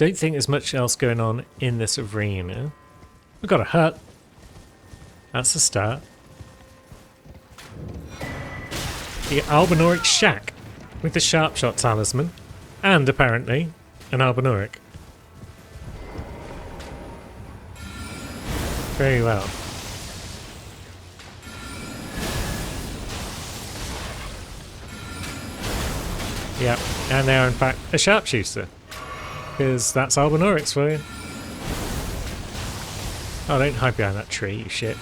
don't think there's much else going on in this arena. We've got a hut. That's a start. The Albinauric Shack with the Sharpshot Talisman and apparently an Albinauric. Very well. Yep, and they are in fact a sharpshooter. Because that's Albinaurics for you. Oh, don't hide behind that tree, you shit.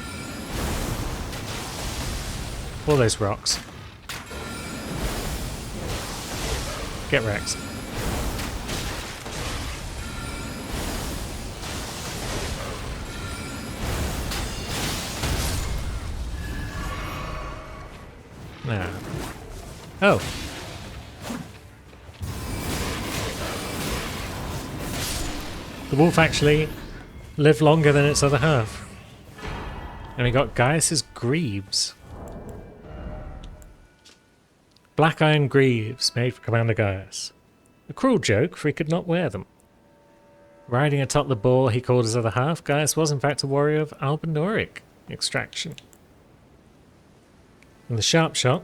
All those rocks. Get wrecked. Nah. Oh. The wolf actually lived longer than its other half. And we got Gaius's greaves. Black iron greaves made for Commander Gaius. A cruel joke, for he could not wear them. Riding atop the boar he called his other half, Gaius was in fact a warrior of Albinauric extraction. And the Sharpshot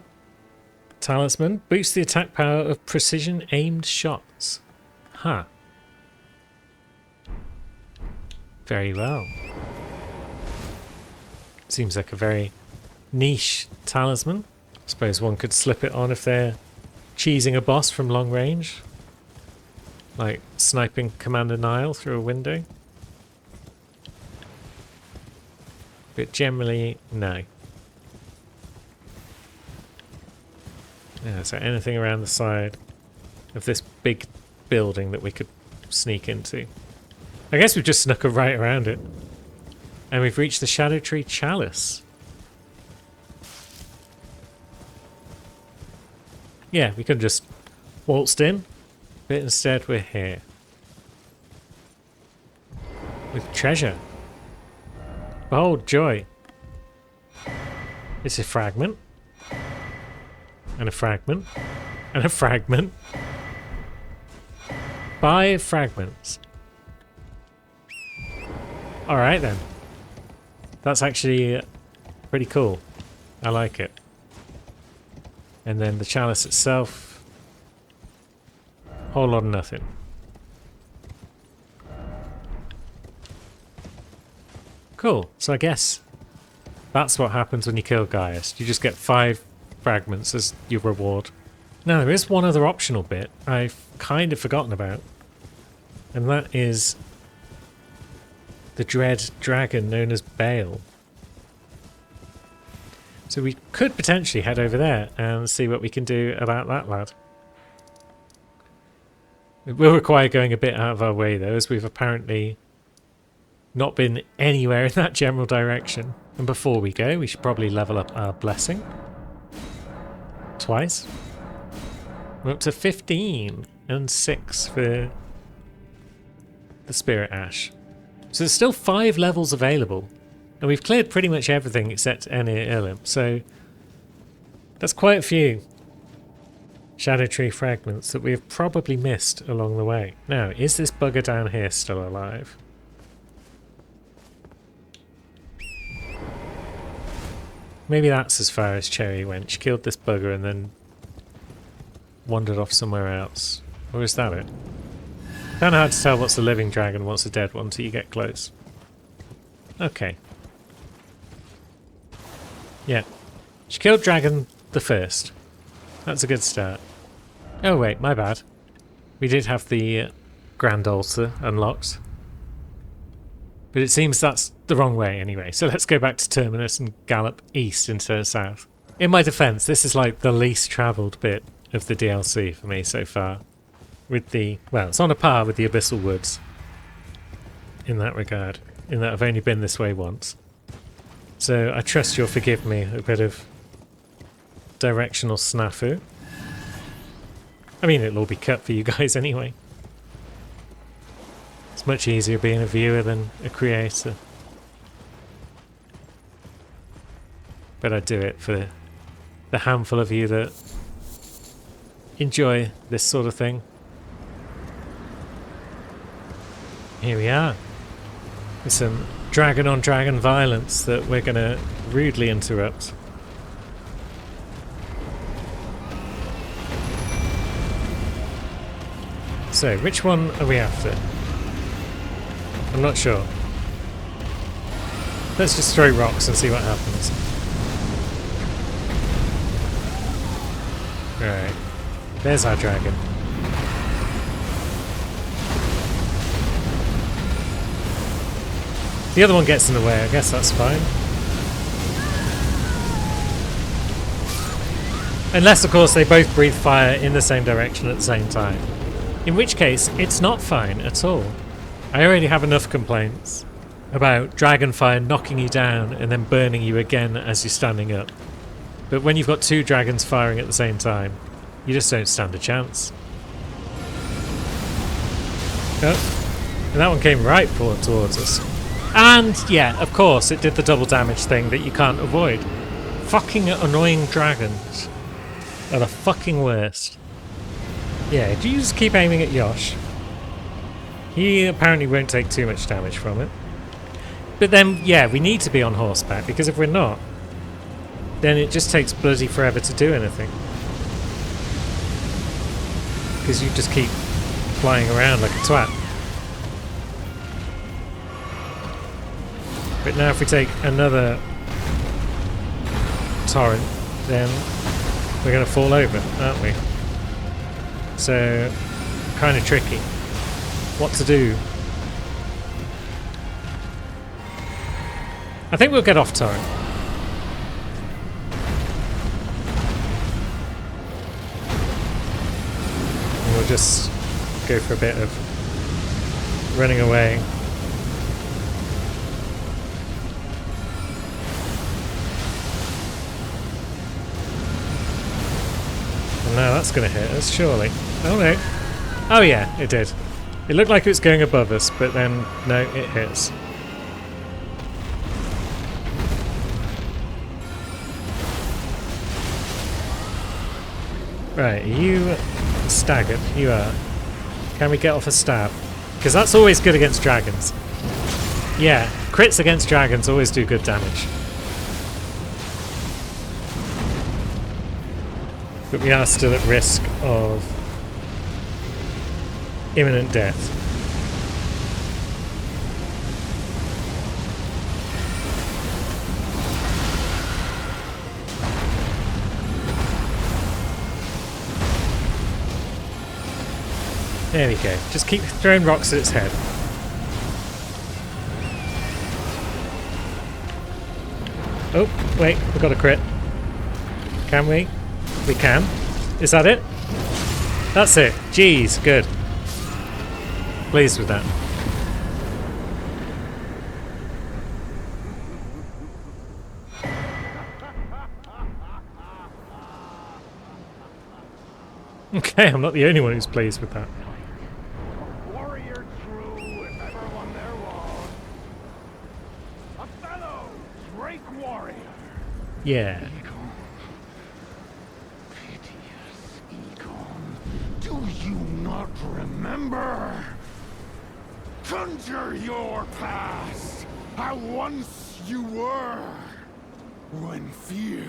Talisman boosts the attack power of precision aimed shots. Huh. Very well. Seems like a very niche talisman. I suppose one could slip it on if they're cheesing a boss from long range. Like sniping Commander Nile through a window. But generally, no. Yeah, so anything around the side of this big building that we could sneak into. I guess we've just snuck right around it. And we've reached the Shadow Tree Chalice. Yeah, we could have just waltzed in, but instead we're here. With treasure. Behold, joy. It's a fragment. And a fragment. And a fragment. 5 fragments. Alright then. That's actually pretty cool. I like it. And then the chalice itself. Whole lot of nothing. Cool. So I guess that's what happens when you kill Gaius. You just get 5 fragments as your reward. Now there is one other optional bit I've kind of forgotten about. And that is the dread dragon known as Bale. So we could potentially head over there and see what we can do about that lad. It will require going a bit out of our way though, as we've apparently not been anywhere in that general direction. And before we go, we should probably level up our blessing. Twice. We're up to 15 and 6 for the Spirit Ash. So there's still 5 levels available. And we've cleared pretty much everything except Enir Ilim. So that's quite a few Shadow Tree fragments that we have probably missed along the way. Now, is this bugger down here still alive? Maybe that's as far as Cherry went. She killed this bugger and then wandered off somewhere else. Or is that it? Kind of hard to tell what's the living dragon and what's the dead one until you get close. Okay. Yeah. She killed Dragon the first. That's a good start. Oh wait, my bad. We did have the Grand Altar unlocked. But it seems that's the wrong way anyway. So let's go back to Terminus and gallop east instead of south. In my defense, this is like the least travelled bit of the DLC for me so far. With the, well, it's on a par with the Abyssal Woods. In that regard. In that I've only been this way once. So I trust you'll forgive me a bit of directional snafu. I mean, it'll all be cut for you guys anyway. It's much easier being a viewer than a creator. But I do it for the handful of you that enjoy this sort of thing. Here we are. With some dragon on dragon violence that we're going to rudely interrupt. So, which one are we after? I'm not sure. Let's just throw rocks and see what happens. Right. There's our dragon. The other one gets in the way, I guess that's fine. Unless, of course, they both breathe fire in the same direction at the same time. In which case, it's not fine at all. I already have enough complaints about dragonfire knocking you down and then burning you again as you're standing up. But when you've got two dragons firing at the same time, you just don't stand a chance. Oh, and that one came right towards us. And, yeah, of course, it did the double damage thing that you can't avoid. Fucking annoying dragons are the fucking worst. Yeah, do you just keep aiming at Yosh? He apparently won't take too much damage from it. But then, yeah, we need to be on horseback, because if we're not, then it just takes bloody forever to do anything. Because you just keep flying around like a twat. But now if we take another torrent, then we're going to fall over, aren't we? So, kind of tricky. What to do? I think we'll get off torrent. And we'll just go for a bit of running away. No, that's going to hit us, surely. Oh no. Oh yeah, it did. It looked like it was going above us, but then, no, it hits. Right, are you staggered? You are. Can we get off a stab? Because that's always good against dragons. Yeah, crits against dragons always do good damage. But we are still at risk of imminent death. There we go. Just keep throwing rocks at its head. Oh, wait, we've got a crit. Can we? We can. Is that it? That's it. Jeez, good. Pleased with that. Okay, I'm not the only one who's pleased with that. Warrior true, if ever one there was. A fellow Drake warrior. Yeah. Do you not remember? Conjure your past, how once you were, when fear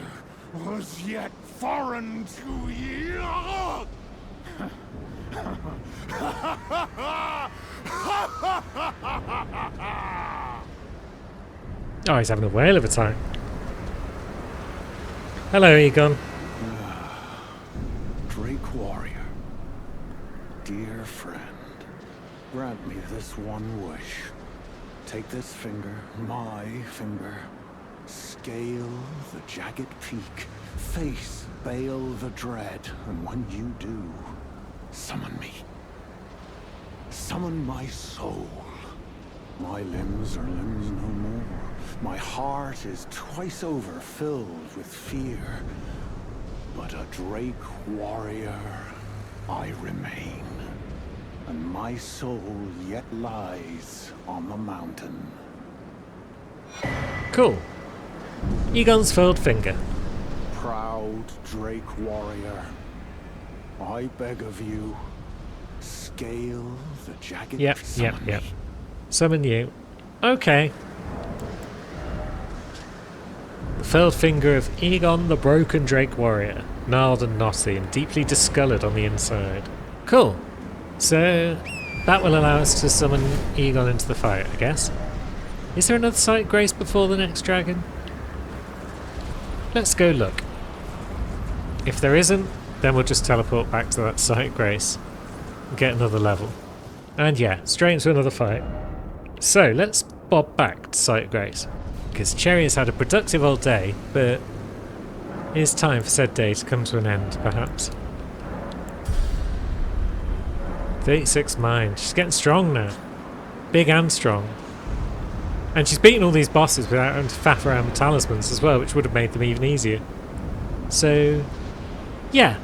was yet foreign to you. Oh, he's having a whale of a time. Hello, Egon. Drake warrior, dear friend, grant me this one wish. Take this finger, my finger, scale the jagged peak, face Baal the Dread, and when you do, summon me. Summon my soul. My limbs are limbs no more. My heart is twice over filled with fear. But a Drake warrior I remain, and my soul yet lies on the mountain. Cool. Egon's furled finger. Proud Drake warrior, I beg of you, scale the jagged Yep. summon me. Summon you. Okay. The furled finger of Egon the Broken Drake Warrior. Gnarled and knotty and deeply discoloured on the inside. Cool. So that will allow us to summon Egon into the fight, I guess. Is there another Sight Grace before the next dragon? Let's go look. If there isn't, then we'll just teleport back to that Sight Grace and get another level. And yeah, straight into another fight. So let's bob back to Sight Grace, because Cherry has had a productive old day, but it is time for said day to come to an end, perhaps. 36 mind. She's getting strong now. Big and strong. And she's beaten all these bosses without having to faff around with talismans as well, which would have made them even easier. So, yeah.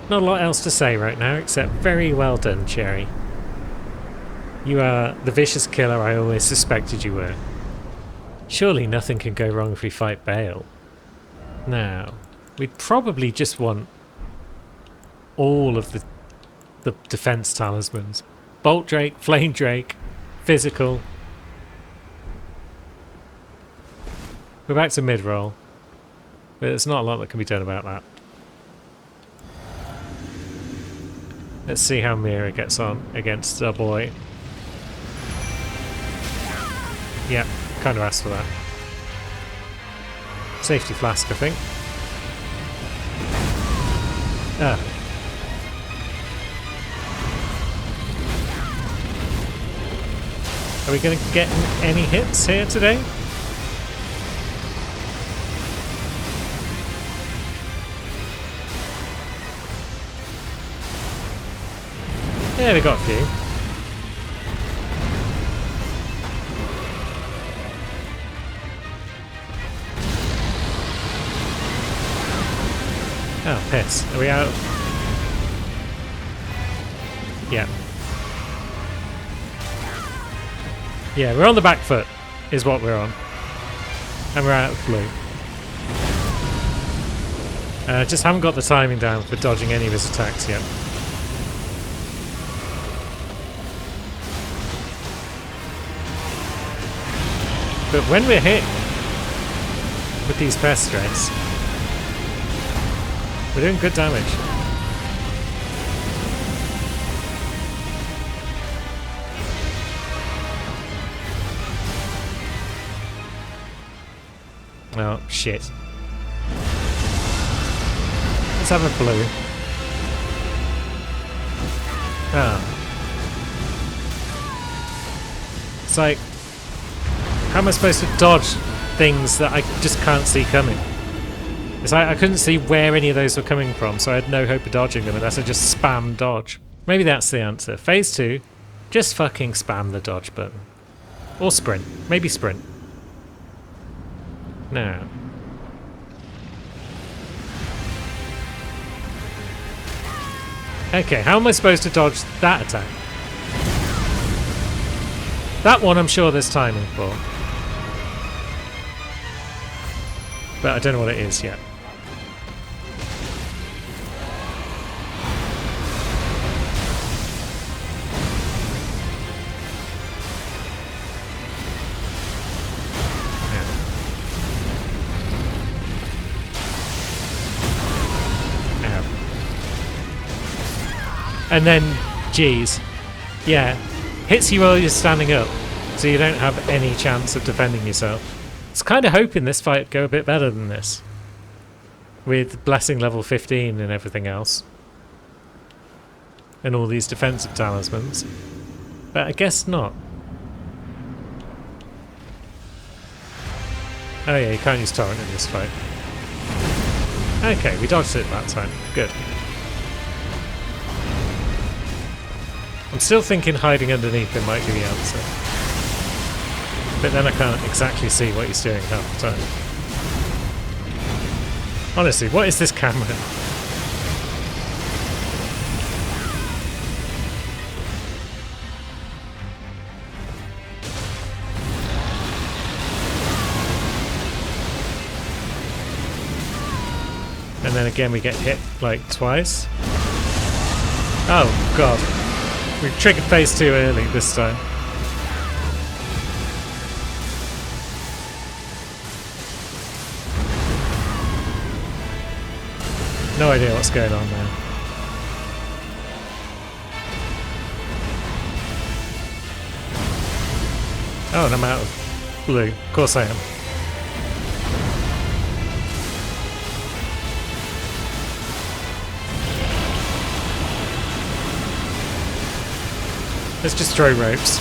Not a lot else to say right now, except very well done, Cherry. You are the vicious killer I always suspected you were. Surely nothing can go wrong if we fight Bale. Now, we'd probably just want all of the defense talismans. Bolt Drake, Flame Drake, Physical. We're back to mid-roll. But there's not a lot that can be done about that. Let's see how Mira gets on against our boy. Yeah, kind of asked for that. Safety flask, I think. Ah. Are we going to get any hits here today? Yeah, we got a few. Oh, piss. Are we out? Yeah. Yeah, we're on the back foot, is what we're on. And we're out of blue. Just haven't got the timing down for dodging any of his attacks yet. But when we're hit with these pest strays, we're doing good damage. Oh, shit. Let's have a blue. Ah. It's like, how am I supposed to dodge things that I just can't see coming? It's like I couldn't see where any of those were coming from, so I had no hope of dodging them unless I just spam dodge. Maybe that's the answer. Phase 2, just fucking spam the dodge button. Or sprint. Maybe sprint. Now. Okay, how am I supposed to dodge that attack? That one I'm sure there's timing for. But I don't know what it is yet. And then, geez, yeah, hits you while you're standing up, so you don't have any chance of defending yourself. I was kind of hoping this fight would go a bit better than this, with Blessing level 15 and everything else, and all these defensive talismans, but I guess not. Oh yeah, you can't use Torrent in this fight. Okay, we dodged it that time. Good. I'm still thinking hiding underneath it might be the answer. But then I can't exactly see what he's doing half the time. Honestly, what is this camera? And then again we get hit like twice. Oh god. We've triggered phase 2 early this time. No idea what's going on there. Oh, and I'm out of blue. Of course I am. Let's just throw ropes.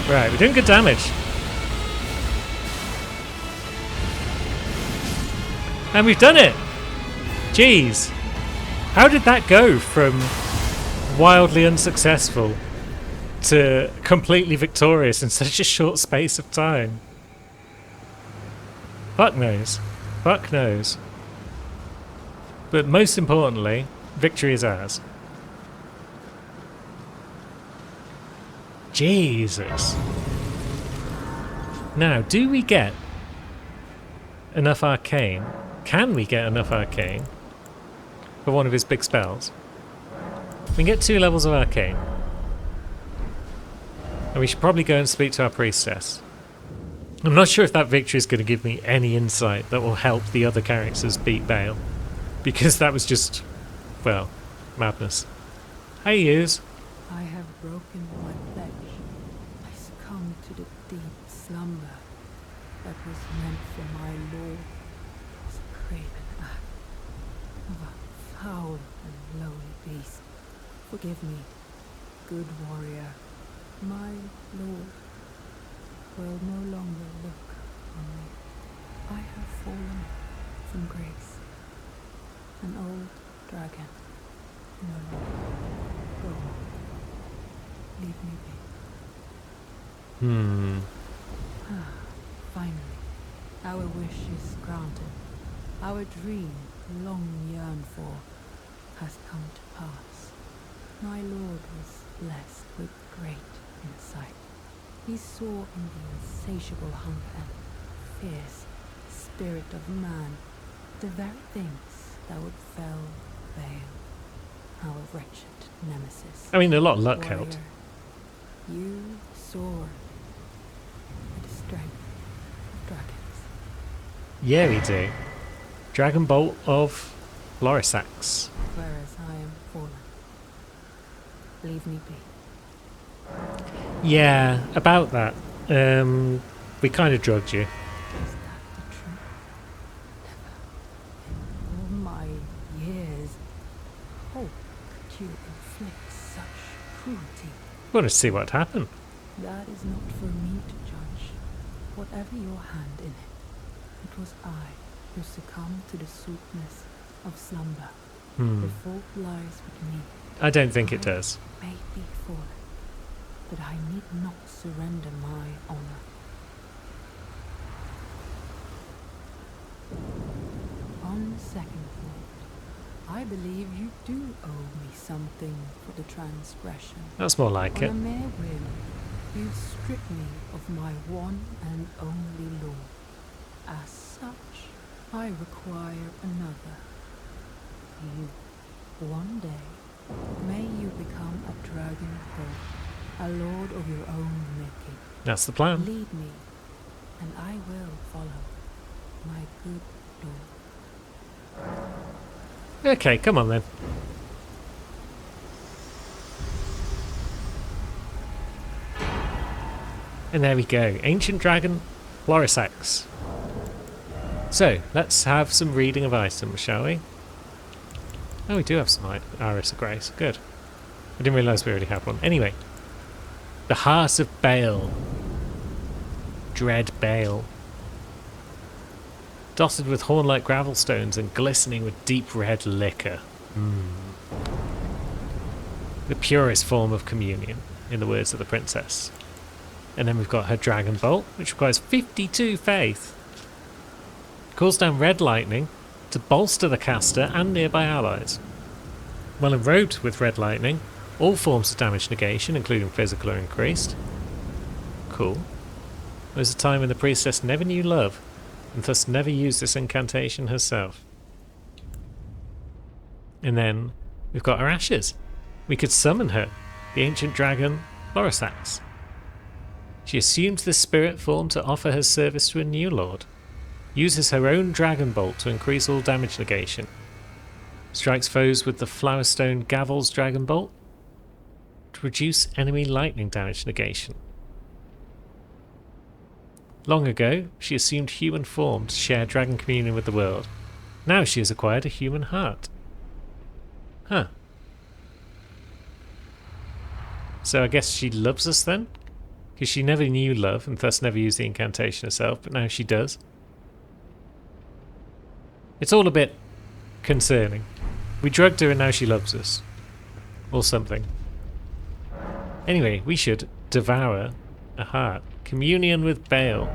Right, we're doing good damage. And we've done it! Jeez. How did that go from wildly unsuccessful to completely victorious in such a short space of time? Fuck knows. Fuck knows. But most importantly, victory is ours. Jesus. Now, do we get enough arcane? Can we get enough arcane for one of his big spells? We can get 2 levels of arcane. And we should probably go and speak to our priestess. I'm not sure if that victory is going to give me any insight that will help the other characters beat Bale. Because that was just, well, madness. Hey, yous. I have broken my pledge. I succumbed to the deep slumber that was meant for my lord. It was a craven act of a foul and lowly beast. Forgive me, good warrior. My lord will no longer look on me. I have fallen from grace. An old dragon. No longer. Go on. Leave me be. Finally, our wish is granted. Our dream, long yearned for, has come to pass. My lord was blessed with great insight. He saw in the insatiable hunger and fierce spirit of man the very things that would fell Bale, our wretched nemesis. I mean, a lot of luck Warrior, helped. you soar with the strength of dragons. Yeah, we do. Dragon Bolt of Lorisax. Whereas I am fallen. Leave me be. Yeah, about that. We kind of drugged you. Is that the truth? Never in all my years. How could you inflict such cruelty? We want to see what happened. That is not for me to judge. Whatever your hand in it, it was I who succumbed to the sweetness of slumber. The fault lies with me. I don't think it does. May be fallen, but I need not surrender my honor. On second thought, I believe you do owe me something for the transgression. That's more like On it. a mere whim, you strip me of my one and only law. As such, I require another. You, one day, may you become a dragon horde, a lord of your own making. That's the plan. Lead me, and I will follow, my good lord. Okay, come on then. And there we go. Ancient Dragon, Lorisax. So, let's have some reading of items, shall we? Oh, we do have some Iris of Grace. Good. I didn't realise we already had one. Anyway. The Heart of Bale. Dread Bale. Dotted with horn-like gravel stones and glistening with deep red liquor. The purest form of communion, in the words of the princess. And then we've got her Dragon Bolt, which requires 52 faith. Calls down red lightning to bolster the caster and nearby allies. While enrobed with red lightning, all forms of damage negation, including physical, are increased. Cool. There was a time when the priestess never knew love, and thus never used this incantation herself. And then we've got her ashes. We could summon her, the ancient dragon, Lorisax. She assumed this spirit form to offer her service to a new lord. Uses her own Dragon Bolt to increase all damage negation. Strikes foes with the Flowerstone Gavel's Dragon Bolt to reduce enemy lightning damage negation. Long ago, she assumed human form to share dragon communion with the world. Now she has acquired a human heart. Huh. So I guess she loves us then? Because she never knew love and thus never used the incantation herself, but now she does. It's all a bit concerning. We drugged her and now she loves us. Or something. Anyway, we should devour a heart. Communion with Baal.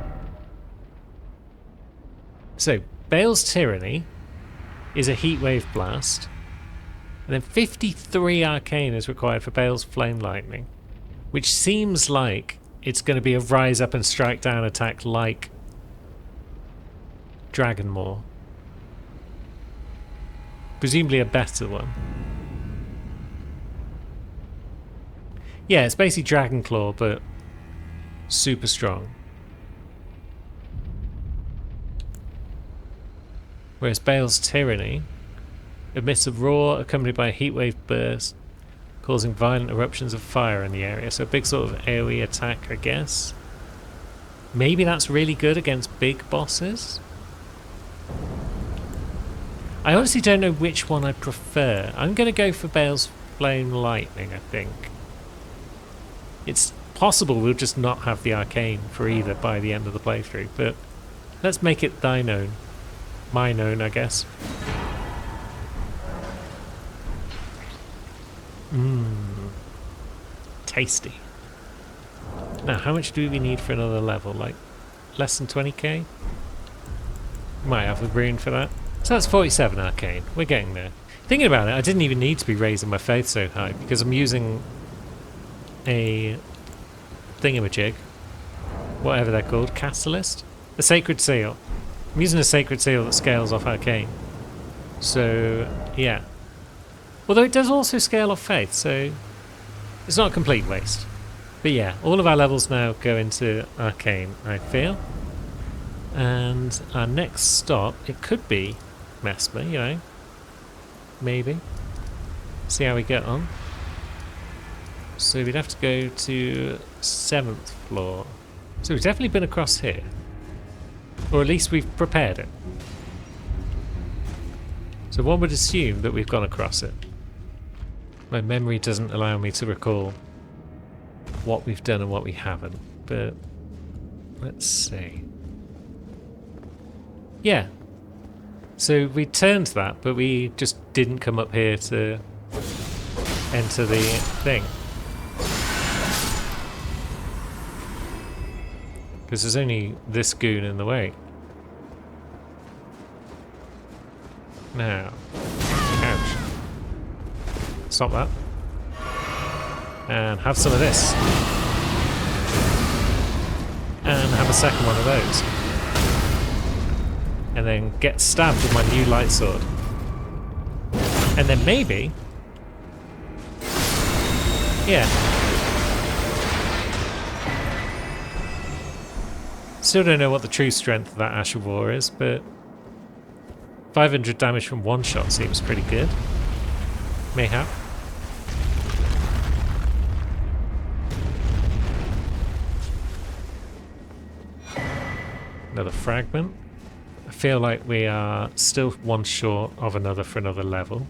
So, Baal's Tyranny is a heatwave blast. And then 53 arcane is required for Baal's Flame Lightning. Which seems like it's going to be a rise up and strike down attack like Dragonmaw. Presumably a better one. Yeah, it's basically Dragonclaw, but super strong. Whereas Baal's Tyranny emits a roar accompanied by a heatwave burst, causing violent eruptions of fire in the area. So a big sort of AoE attack, I guess. Maybe that's really good against big bosses? I honestly don't know which one I prefer. I'm going to go for Baal's Flame Lightning, I think. It's possible we'll just not have the arcane for either by the end of the playthrough, but let's make it thy known. My known, I guess. Tasty. Now, how much do we need for another level? Like, less than 20k? Might have the rune for that. So that's 47 arcane. We're getting there. Thinking about it, I didn't even need to be raising my faith so high because I'm using a thingamajig, whatever they're called, Catalyst? A Sacred Seal. I'm using a Sacred Seal that scales off arcane. So, yeah. Although it does also scale off faith, so it's not a complete waste. But yeah, all of our levels now go into arcane, I feel. And our next stop, it could be Messmer, you know. Maybe. See how we get on. So we'd have to go to 7th floor. So we've definitely been across here. Or at least we've prepared it. So one would assume that we've gone across it. My memory doesn't allow me to recall what we've done and what we haven't. But let's see. Yeah. So we turned that, but we just didn't come up here to enter the thing. Because there's only this goon in the way. Now. Ouch. Stop that. And have some of this. And have a second one of those. And then get stabbed with my new light sword. And then maybe... yeah. Still don't know what the true strength of that Ash of War is, but 500 damage from one shot seems pretty good. Mayhap. Another fragment. I feel like we are still one short of another for another level.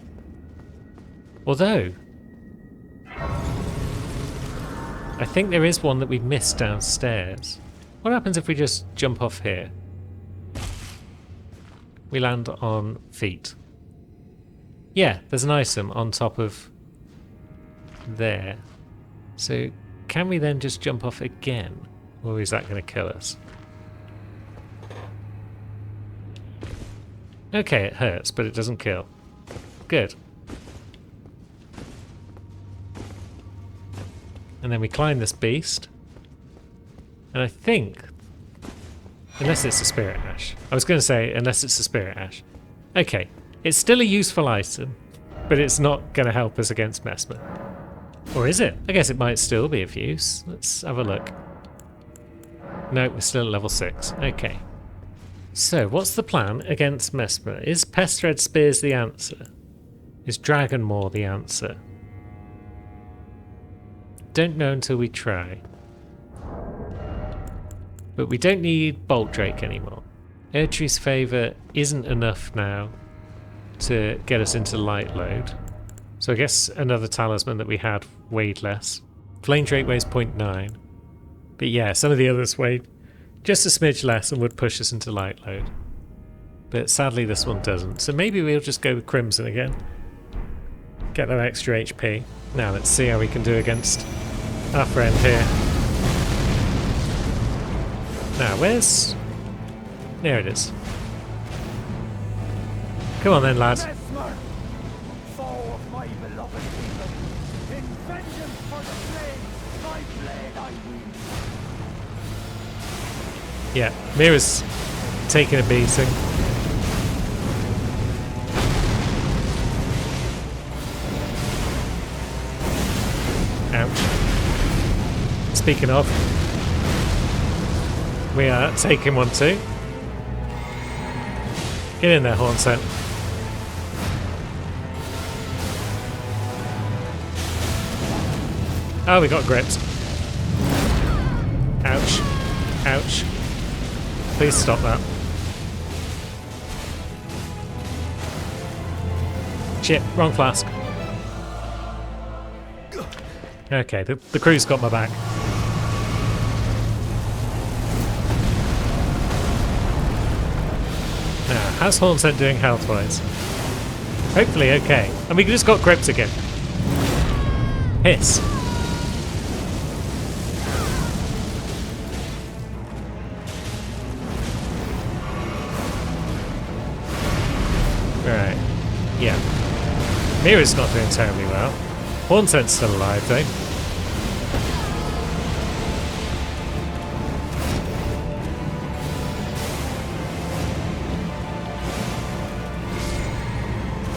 Although, I think there is one that we missed downstairs. What happens if we just jump off here? We land on feet. Yeah, there's an item on top of there. So can we then just jump off again? Or is that going to kill us? Okay, it hurts, but it doesn't kill. Good. And then we climb this beast. And I think... unless it's a Spirit Ash. I was going to say, unless it's a Spirit Ash. Okay, it's still a useful item, but it's not going to help us against Messmer. Or is it? I guess it might still be of use. Let's have a look. No, we're still at level 6. Okay. So, what's the plan against Mesmer? Is Pestred Spears the answer? Is Dragonmaw the answer? Don't know until we try. But we don't need Bolt Drake anymore. Erdtree's Favour isn't enough now to get us into light load. So I guess another talisman that we had weighed less. Flame Drake weighs 0.9. But yeah, some of the others weighed just a smidge less and would push us into light load. But sadly this one doesn't. So maybe we'll just go with Crimson again. Get that extra HP. Now let's see how we can do against our friend here. Now where's... There it is. Come on then, lad. Mesmer, foe of my beloved people, in vengeance for the flames, my blade I wield. Yeah, Mira's taking a beating. Ouch. Speaking of, we are taking one too. Get in there, Hornsent. Oh, we got gripped. Ouch. Ouch. Please stop that. Shit, wrong flask. Okay, the crew's got my back. Now, how's Hornsent doing health-wise? Hopefully okay. And we just got gripped again. Hiss. Right. Yeah. Mira's not doing terribly well. Hornsent's still alive though.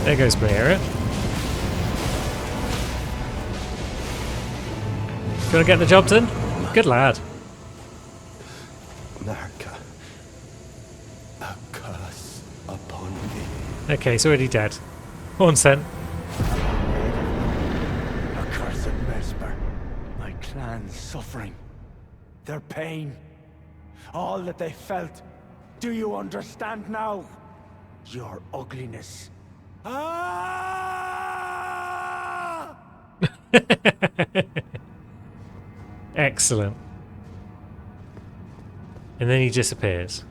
There goes Mira. Gonna get the job done? Good lad. Narca, a curse upon thee. Okay, he's already dead. Hornsent. Accursed Mesmer, my clan's suffering, their pain, all that they felt. Do you understand now? Your ugliness. Ah! Excellent. And then he disappears.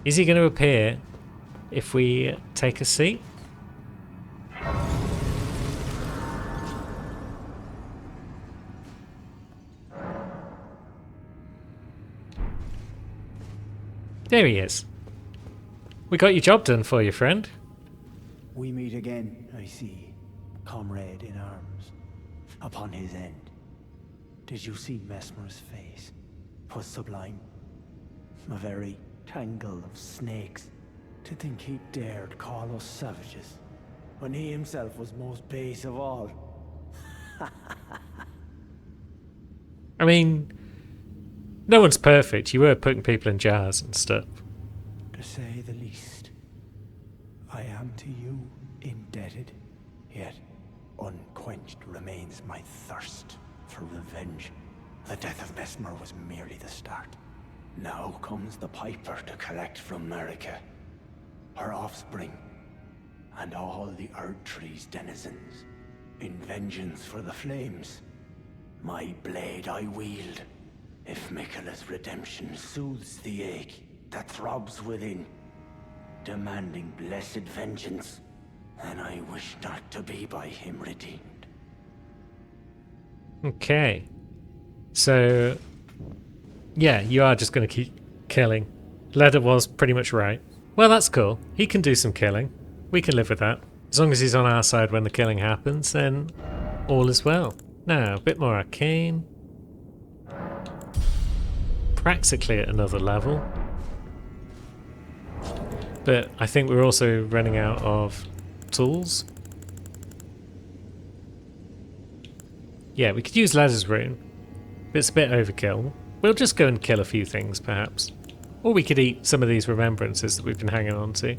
Is he going to appear if we take a seat? There he is. We got your job done for you, friend. We meet again, I see, comrade in arms, upon his end. Did you see Mesmer's face? 'Twas sublime. A very tangle of snakes. To think he dared call us savages, when he himself was most base of all. I mean, no one's perfect. You were putting people in jars and stuff. To say the least, I am to you indebted, yet unquenched remains my thirst for revenge. The death of Mesmer was merely the start. Now comes the Piper to collect from Marika, her offspring, and all the Erdtree's denizens. In vengeance for the flames, my blade I wield. If Miquella's redemption soothes the ache that throbs within, demanding blessed vengeance, then I wish not to be by him redeemed. Okay. So, yeah, you are just going to keep killing. Leda was pretty much right. Well, that's cool. He can do some killing. We can live with that. As long as he's on our side when the killing happens, then all is well. Now, a bit more arcane. Practically at another level. But I think we're also running out of tools. Yeah, we could use Leda's rune, but it's a bit overkill. We'll just go and kill a few things, perhaps. Or we could eat some of these remembrances that we've been hanging on to.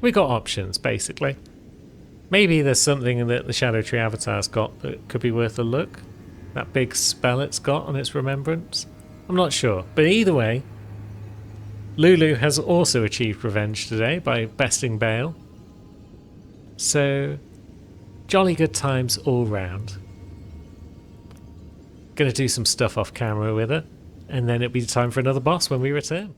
We got options, basically. Maybe there's something that the Shadow Tree Avatar's got that could be worth a look. That big spell it's got on its remembrance. I'm not sure. But either way, Lulu has also achieved revenge today by besting Bale. So, jolly good times all round. Gonna do some stuff off camera with her, and then it'll be time for another boss when we return.